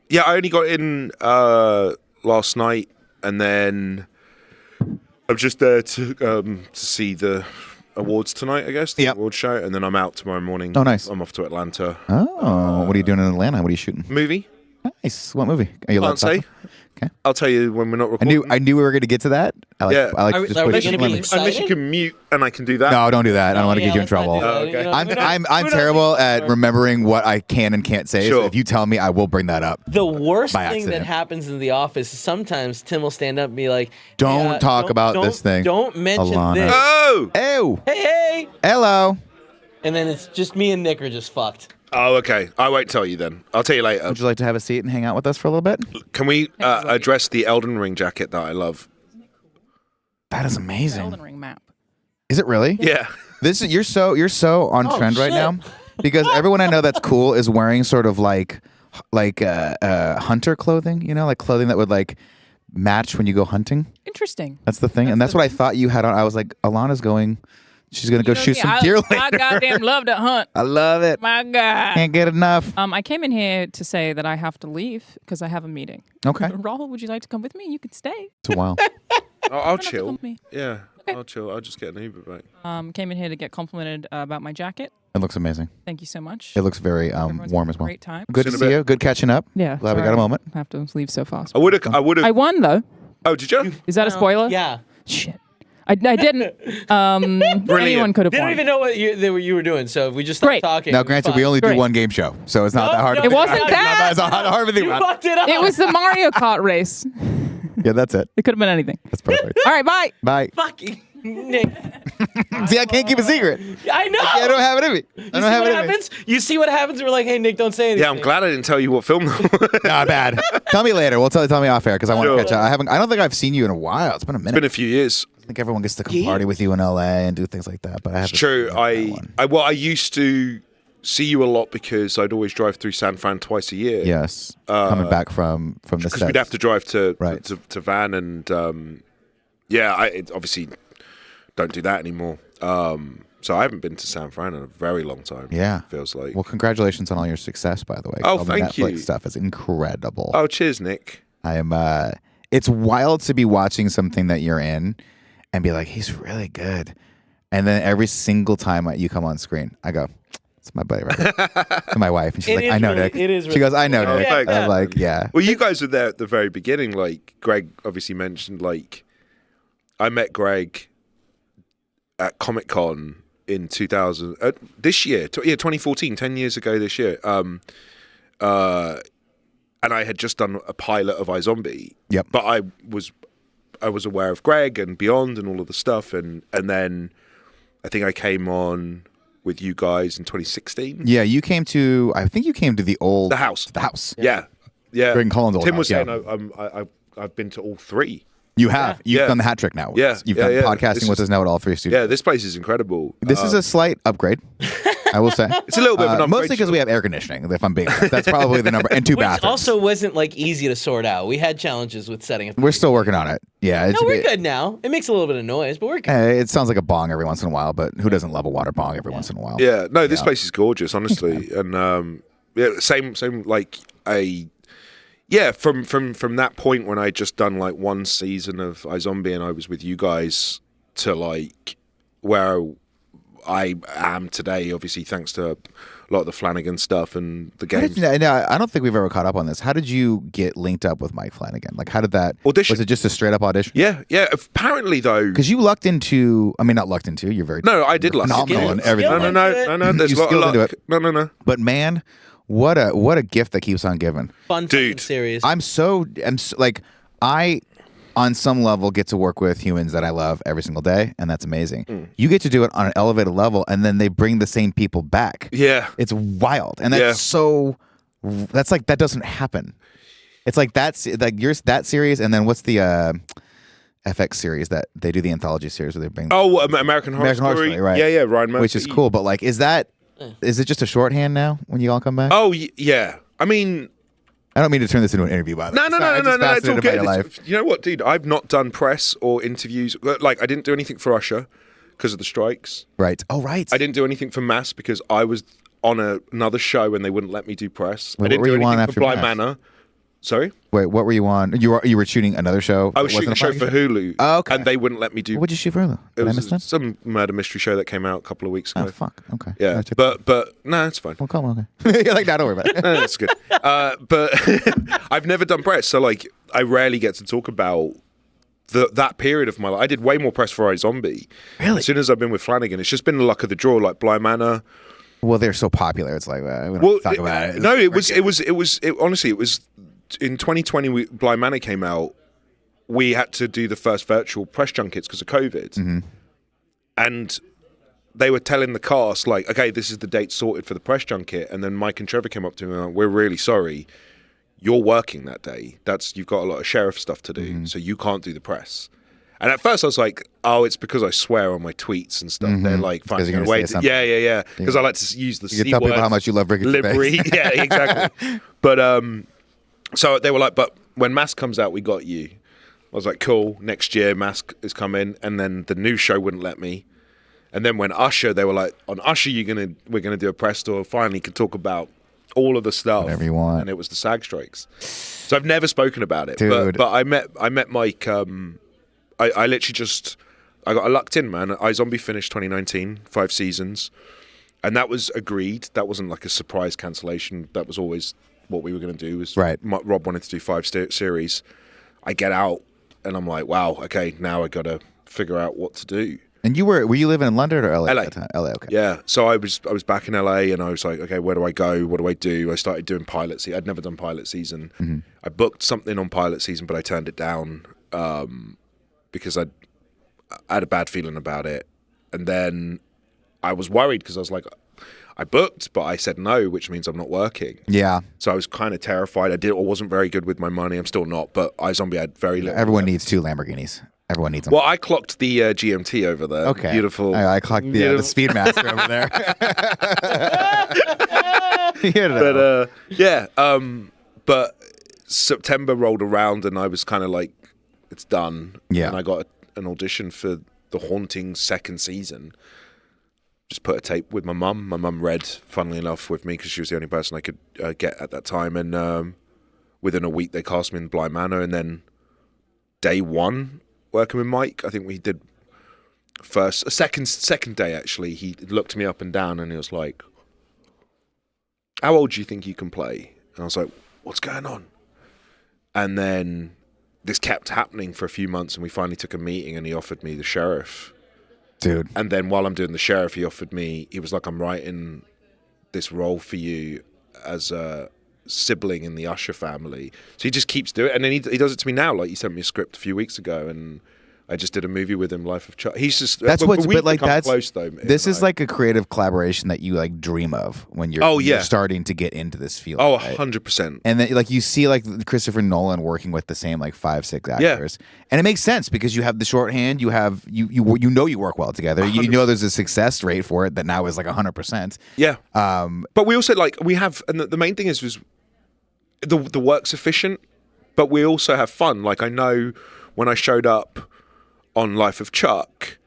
Yeah, I only got in last night, and then I'm just there to see the awards tonight, I guess. The awards show, and then I'm out tomorrow morning. Oh, nice. I'm off to Atlanta. Oh, what are you doing in Atlanta? What are you shooting? Movie. Nice. What movie? Are you allowed Can't to say. Okay. I'll tell you when we're not recording. I knew we were going to get to that. I like to just put it in. Unless you can mute and I can do that. No, don't do that. I don't want to get you in trouble. Okay. I'm terrible at remembering what I can and can't say. Sure. So if you tell me, I will bring that up. The worst by thing accident. that happens in the office is sometimes Tim will stand up and be like, Don't talk about this thing. Don't mention Alana. this. Oh! Ew. Hey! Hello. And then it's just me and Nick are just fucked. Oh, okay. I won't tell you then. I'll tell you later. Would you like to have a seat and hang out with us for a little bit? Can we address the Elden Ring jacket that I love? That is amazing. Elden Ring map. Is it really? Yeah. You're so on trend right now, because everyone I know that's cool is wearing sort of like hunter clothing. You know, like clothing that would like match when you go hunting. Interesting. That's the thing, and that's what I thought you had on. I was like, Alana's going. She's gonna go shoot some deer later. I goddamn love to hunt. I love it. My God. Can't get enough. I came in here to say that I have to leave because I have a meeting. Okay. Rahul, would you like to come with me? You can stay. It's a while. I'll chill. Come with me. Yeah. Okay. I'll chill. I'll just get an Uber back. Came in here to get complimented about my jacket. It looks amazing. Thank you so much. It looks very Everyone's warm having as well. a Great time. Good to see you. Good catching up. Yeah. Glad we sorry. got a moment. I have to leave so fast. I would have. I won though. Oh, did you? Is that a spoiler? Yeah. Shit. I didn't. Anyone could have They won. don't even know what you were doing, so if we just stopped Great. talking. Now, granted, we only do Great. one game show, so it's not that hard. no, to It think wasn't about. that. It's not hard to think You about. fucked it up. It was the Mario Kart race. Yeah, that's it. It could have been anything. That's perfect. All right, bye. Bye. Fucking Nick. See, I can't keep a secret. I know. I don't have it in me. I You don't see have what it in me. happens? You see what happens? We're like, hey, Nick, don't say anything. Yeah, I'm glad I didn't tell you what film. Not bad. Tell me later. We'll tell me off air because I want to Sure. catch up. I don't think I've seen you in a while. It's been a minute. It's been a few years. I think everyone gets to come party with you in LA and do things like that. But I haven't. It's true. seen that one. I used to see you a lot because I'd always drive through San Fran twice a year. Yes. Coming back from the Because set. we'd have to drive to Right. to Van, and I obviously don't do that anymore. So I haven't been to San Fran in a very long time. Yeah. Feels like. Well, congratulations on all your success, by the way. Oh, All the thank Netflix you. stuff is incredible. Oh, cheers, Nick. I am. It's wild to be watching something that you're in and be like, he's really good. And then every single time you come on screen, I go, it's my buddy, right? To my wife. And she's It like, is I know, really- Nick. it is She really goes, I know, cool. Nick. Oh, thanks. I'm like, yeah. Well, you guys were there at the very beginning. Like Greg obviously mentioned, like I met Greg at Comic-Con in 2000 this year, 2014, 10 years ago this year. And I had just done a pilot of iZombie. Yep. But I was aware of Greg and Beyond and all of the stuff, and then I think I came on with you guys in 2016. Yeah, I think you came to the house. The house. Yeah. Greg and Colin's old Tim was house, saying I've been to all three. You have. You've Yeah. done the hat trick now. Yeah. You've Yeah, done yeah. podcasting This with is- us now at all three studios. Yeah, this place is incredible. This is a slight upgrade, I will say. It's a little bit of an upgrade. Mostly because we have air conditioning, if I'm being honest. That's probably the number. And two Which bathrooms. also wasn't like easy to sort out. We had challenges with setting it. We're still working on it. Yeah. No, we're good now. It makes a little bit of noise, but we're good. It sounds like a bong every once in a while, but who doesn't love a water bong every once in a while? Yeah, no, this place is gorgeous, honestly, and same like from that point when I just done like one season of iZombie and I was with you guys to like where I am today, obviously thanks to a lot of the Flanagan stuff and the games. No, I don't think we've ever caught up on this. How did you get linked up with Mike Flanagan? Like, how did that Audition. Was it just a straight up audition? Yeah. Apparently though, Because you lucked into. I mean, not lucked into. You're very I did luck. phenomenal and everything. No. There's You a lot of skilled into luck. it. No. But man, what a gift that keeps on giving. Fun Dude. series. I'm so like I on some level get to work with humans that I love every single day, and that's amazing. You get to do it on an elevated level, and then they bring the same people back. Yeah. It's wild, and that's that's like that doesn't happen. It's like that's like yours that series, and then what's the FX series that they do the anthology series where they bring American Horror Story, right? Yeah, Ryan Murphy. Which is cool, but like, is it just a shorthand now when you all come back? Oh yeah, I mean. I don't mean to turn this into an interview, by the way. No, it's all fascinated by your good. life. You know what, dude? I've not done press or interviews. Like, I didn't do anything for Usher because of the strikes. Right. Oh, right. I didn't do anything for Mass because I was on another show and they wouldn't let me do press. Wait, I didn't what were do you on anything after for Blind Mass? Manor. Sorry? Wait, what were you on? You were shooting another show? I was that shooting a wasn't show for Flanagan Hulu. Oh, okay. And they wouldn't let me do... What'd you shoot for Hulu? It Did I miss was that? some murder mystery show that came out a couple of weeks ago. Oh, fuck. Okay. Yeah, but no, it's fine. Well, come on. Okay. You're like, no, don't worry about it. No, it's good. But I've never done press, so like I rarely get to talk about that period of my life. I did way more press for iZombie. Really? As soon as I've been with Flanagan, it's just been the luck of the draw. Like Bly Manor. Well, they're so popular. It's like, we don't talk about it. No, it was honestly, it was in 2020. Bly Manor came out. We had to do the first virtual press junkets because of COVID, and they were telling the cast like, okay, this is the date sorted for the press junket, and then Mike and Trevor came up to me and went, we're really sorry, you're working that day. You've got a lot of sheriff stuff to do, so you can't do the press. And at first I was like, oh, it's because I swear on my tweets and stuff. They're like finding a way to, yeah. Because I like to use the C word. You can tell people how much you love Ricky Liberty. Yeah, exactly. But so they were like, but when Mask comes out, we got you. I was like, cool. Next year, Mask is coming, and then the new show wouldn't let me. And then when Usher, they were like, on Usher, we're gonna do a press tour. Finally, can talk about all of the stuff, whatever you want. And it was the SAG strikes. So I've never spoken about it, dude. But I met Mike. I literally just I lucked in, man. iZombie finished 2019, 5 seasons, and that was agreed. That wasn't like a surprise cancellation. That was always what we were going to do. Was right. Rob wanted to do 5 series. I get out, and I'm like, wow, okay, now I got to figure out what to do. And were you living in London or LA? LA. At the time? LA, okay. Yeah. So I was back in LA, and I was like, okay, where do I go? What do I do? I started doing pilot season. I'd never done pilot season. I booked something on pilot season, but I turned it down because I had a bad feeling about it. And then I was worried because I was like, I booked, but I said no, which means I'm not working. Yeah. So I was kind of terrified. I wasn't very good with my money. I'm still not, but iZombie had very little. Everyone needs 2 Lamborghinis. Everyone needs them. Well, I clocked the GMT over there. Okay. Beautiful. I clocked the Speedmaster over there. But yeah. But September rolled around and I was kind of like, it's done. Yeah. And I got an audition for The Haunting 2nd season. Just put a tape with my mum. My mum read, funnily enough, with me because she was the only person I could get at that time. And within a week, they cast me in Bly Manor. And then day 1, working with Mike, I think we did second day actually. He looked me up and down and he was like, "How old do you think you can play?" And I was like, "What's going on?" And then this kept happening for a few months, and we finally took a meeting, and he offered me the sheriff. Dude. And then while I'm doing the sheriff, he was like, "I'm writing this role for you as a sibling in the Usher family." So he just keeps doing it, and then he does it to me now. Like, he sent me a script a few weeks ago, and I just did a movie with him, Life of Chuck. He's just that's but we've like become that's close though. This is like a creative collaboration that you like dream of when you're starting to get into this field. Oh, right? 100%. And then like you see like Christopher Nolan working with the same like 5-6 actors, and it makes sense because you have the shorthand, you have you work well together. 100%. You know there's a success rate for it that now is like 100%. Yeah. But we also like we have, and the main thing is the work's efficient, but we also have fun. Like, I know when I showed up on Life of Chuck,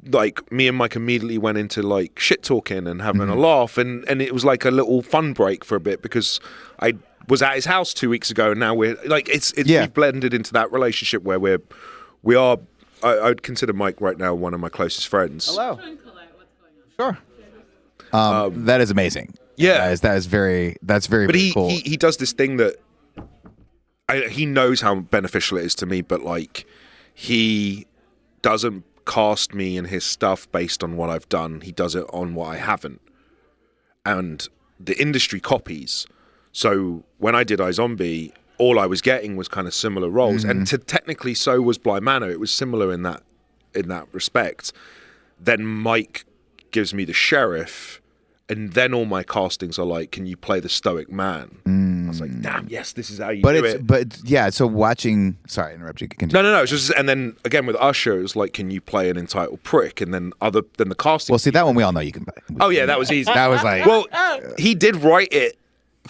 like me and Mike immediately went into like shit talking and having a laugh, and it was like a little fun break for a bit because I was at his house 2 weeks ago, and now we're like we've blended into that relationship where we are. I would consider Mike right now one of my closest friends. Hello. Sure. That is amazing. Yeah, that's very But cool. he does this thing that he knows how beneficial it is to me, but like he doesn't cast me in his stuff based on what I've done. He does it on what I haven't, and the industry copies. So when I did iZombie, all I was getting was kind of similar roles, and technically so was Bly Manor. It was similar in that respect. Then Mike gives me the sheriff. And then all my castings are like, "Can you play the stoic man?" I was like, "Damn, yes, this is how you do it." But yeah, so watching. Sorry, I interrupt you. Continue. No. It's just, and then again with Usher, it was like, "Can you play an entitled prick?" And then the casting. Well, see that one we all know you can play. Oh yeah, that was easy. That was like. Well, he did write it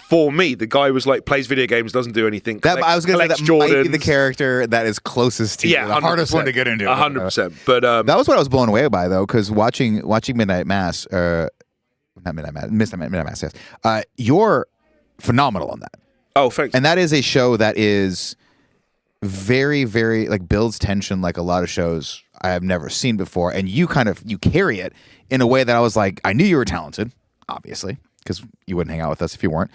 for me. The guy was like, plays video games, doesn't do anything. I was going to say that might be the character that is closest to you. The hardest one to get into. 100%. But that was what I was blown away by though, because watching Midnight Mass. Not Midnight Mass, Midnight Mass, yes. You're phenomenal on that. Oh, thanks. And that is a show that is very, very like builds tension like a lot of shows I have never seen before. And you carry it in a way that I was like, I knew you were talented, obviously, because you wouldn't hang out with us if you weren't.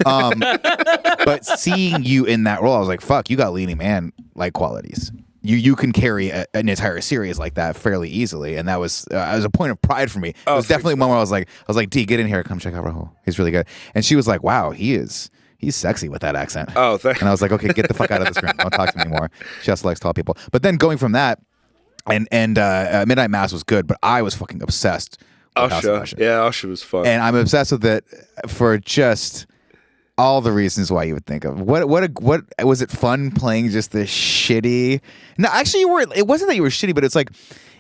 But seeing you in that role, I was like, fuck, you got leading man like qualities. You can carry an entire series like that fairly easily, and that was a point of pride for me. It was definitely one where I was like, D, get in here, come check out Rahul. He's really good. And she was like, wow, he's sexy with that accent. Oh, thanks. And I was like, okay, get the fuck out of the screen. Don't talk to me anymore. She also likes tall people. But then going from that, and Midnight Mass was good, but I was fucking obsessed with House of Usher. Yeah, Usher was fun. And I'm obsessed with it for just all the reasons why you would think of. What was it fun playing just this shitty? No, actually you weren't. It wasn't that you were shitty, but it's like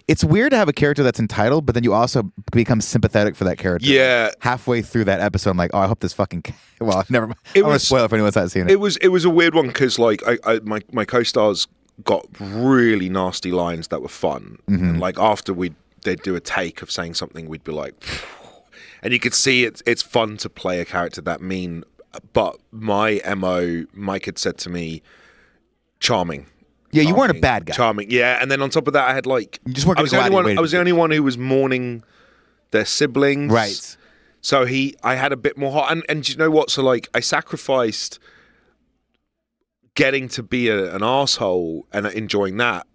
it's weird to have a character that's entitled, but then you also become sympathetic for that character. Yeah. Halfway through that episode, I'm like, oh, I hope this fucking. Well, never mind. I don't want to spoil it if anyone's not seen it. It was a weird one because like my co-stars got really nasty lines that were fun, and like after they'd do a take of saying something, we'd be like, and you could see it's fun to play a character that mean. But my MO, Mike had said to me, charming. Yeah, you weren't a bad guy. Charming, yeah. And then on top of that, I had like, you just weren't I was the only one who was mourning their siblings. Right. So I had a bit more heart. And you know what? So like, I sacrificed getting to be an asshole and enjoying that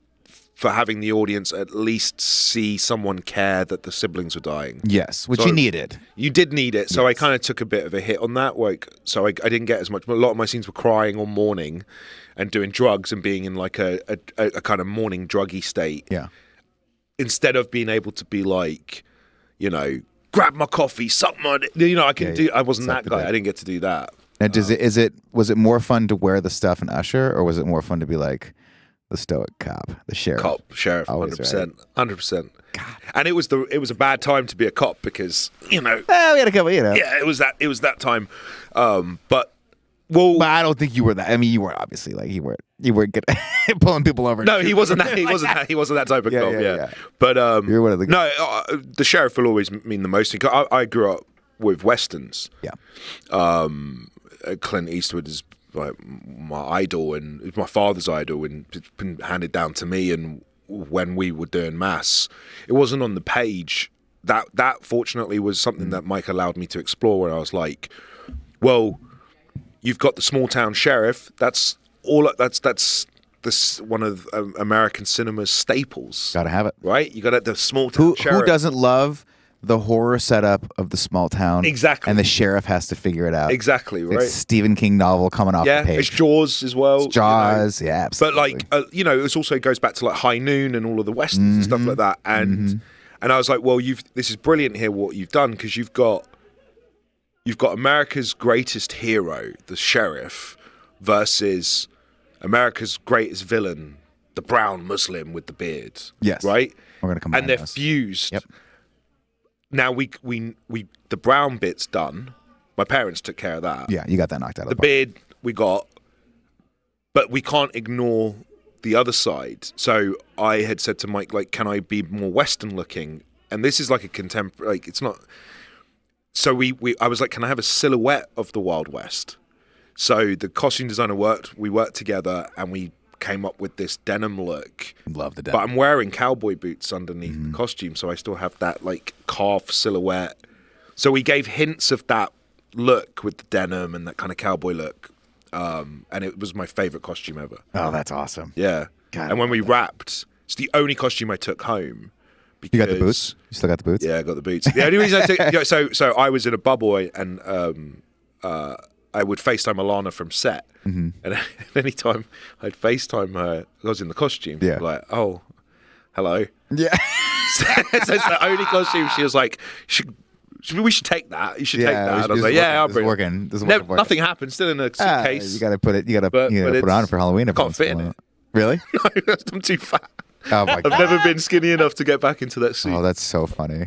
for having the audience at least see someone care that the siblings were dying. Yes, which you needed. You did need it. So yes. I kind of took a bit of a hit on that. Like, so I didn't get as much. A lot of my scenes were crying or mourning and doing drugs and being in like a kind of mourning druggy state. Yeah. Instead of being able to be like, you know, grab my coffee, suck my, I wasn't that guy. I didn't get to do that. Now, was it more fun to wear the stuff in Usher, or was it more fun to be like the stoic cop, the sheriff? Sheriff, 100%, 100%. God. And it was a bad time to be a cop because we had a couple, Yeah, it was that time. But I don't think you were that. I mean, you were obviously like you were good at pulling people over. No, he wasn't that. He wasn't that type of cop. Yeah. But you're one of the the sheriff will always mean the most. I grew up with westerns. Yeah. Clint Eastwood is like my idol and it's my father's idol, and it's been handed down to me. And when we were doing mass, it wasn't on the page. That fortunately was something that Mike allowed me to explore, where I was like, well, you've got the small town sheriff. That's this one of American cinema's staples. Gotta have it, right? You got the small town sheriff. Who doesn't love the horror setup of the small town? Exactly. And the sheriff has to figure it out. Exactly, right. It's Stephen King novel coming off the page. Yeah, it's Jaws as well. It's Jaws, yeah, absolutely. But like, it also goes back to like High Noon and all of the westerns and stuff like that. And I was like, well, this is brilliant here what you've done, because you've got America's greatest hero, the sheriff, versus America's greatest villain, the brown Muslim with the beard. Yes. Right? We're gonna combine and they're those. fused. Yep. Now we the brown bit's done. My parents took care of that. Yeah, you got that knocked out of the the park. beard we got, but we can't ignore the other side. So I had said to Mike, like, can I be more Western looking? And this is like a contemporary, like, it's not. So I was like, can I have a silhouette of the Wild West? So the costume designer we worked together, and we came up with this denim look. Love the denim. But I'm wearing cowboy boots underneath the costume, so I still have that like calf silhouette. So we gave hints of that look with the denim and that kind of cowboy look. And it was my favorite costume ever. Oh, that's awesome. Yeah. God, and when we wrapped, it's the only costume I took home. Because, you got the boots? You still got the boots? Yeah, I got the boots. The only reason I took, so I was in a bubble, and I would FaceTime Alana from set. And anytime I'd FaceTime her, I was in the costume. Yeah. Like, oh, hello. Yeah. So it's the only costume. She was like, we should take that. You should take that. And I was like, yeah, I'll bring it. This is working. Nothing happened. Still in a suitcase. You got to put it on for Halloween. I can't fit in it. Really? No, I'm too fat. Oh my God. I've never been skinny enough to get back into that suit. Oh, that's so funny.